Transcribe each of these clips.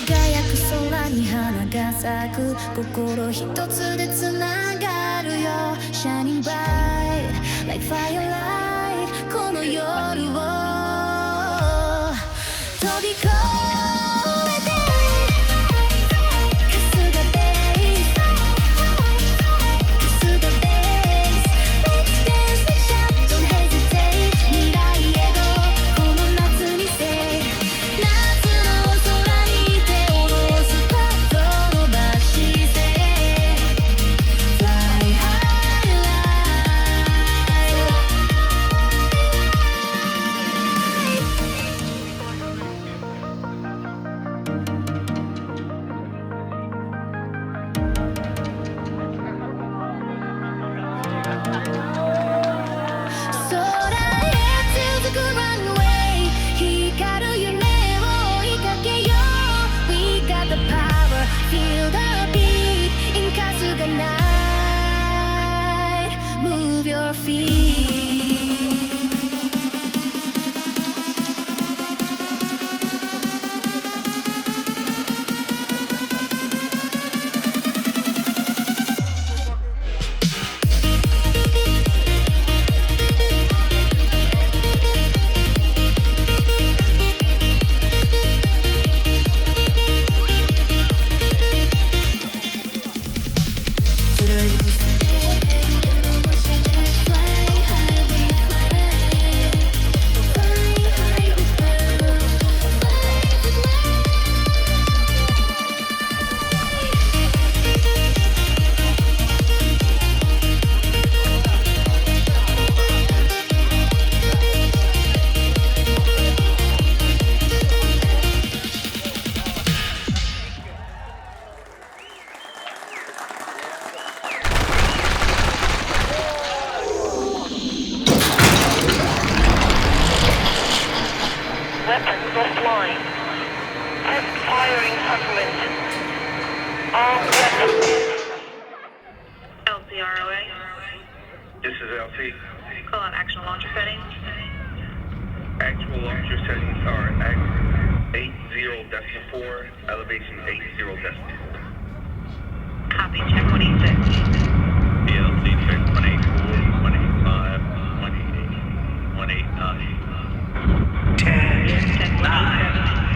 輝く空に花が咲く心一つでつながるよ Shining bright like firelight この夜を飛び越えて春日ベース春日ベース Let's dance let's shout don't hesitate 未来へとこの夏に Say 夏の空に手を下ろすパッと伸ばして Fly high空へ続く runway 光る夢を追いかけよう We got the power feel the beat in Kasuga night move your feet Weapons offline. Test firing supplement. All weapons. LCROA. This is LT. Call out actual launcher settings. Actual launcher settings are 80.4, elevation 80.4. Copy, check 186. ELT check 184, 185, 188, 189. 10, 9,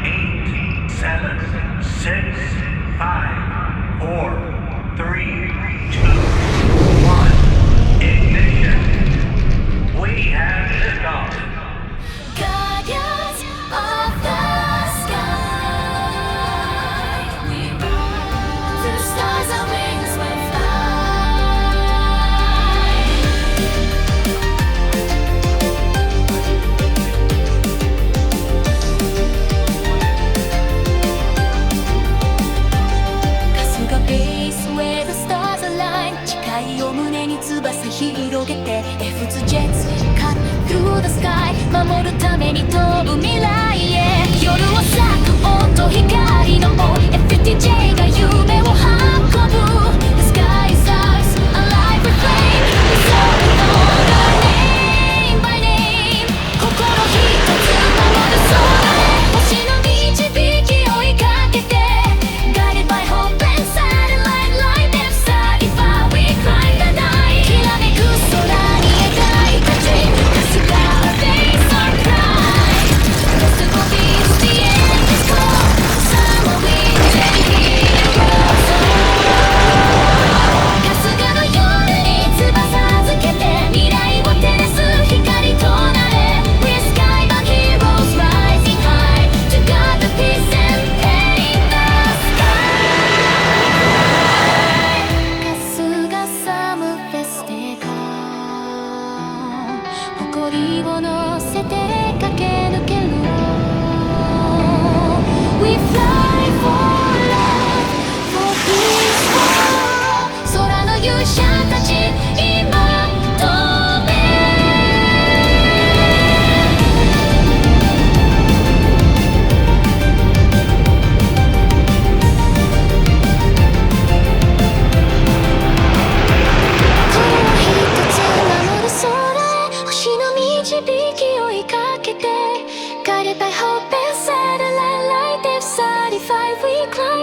8, 7, 6, 5, 4, 3, 2, 1. Ignition. We have liftoff. Guardians of the sky we run to the stars our wings will Kasuga base where the stars align 誓いを胸に翼広げて F2 jets cut through the sky 守るために飛ぶ未来へ夜を咲く音光の FTJ が夢を運ぶ The sky is ours alive with flame We soar on name by name 心一つ守る空へ星の導き追いかけて Guided by hope and satellite light and satisfied we climb the night きらめく空に描いた dream Kasuga face on pride Let's go beat the end is cold Summer climb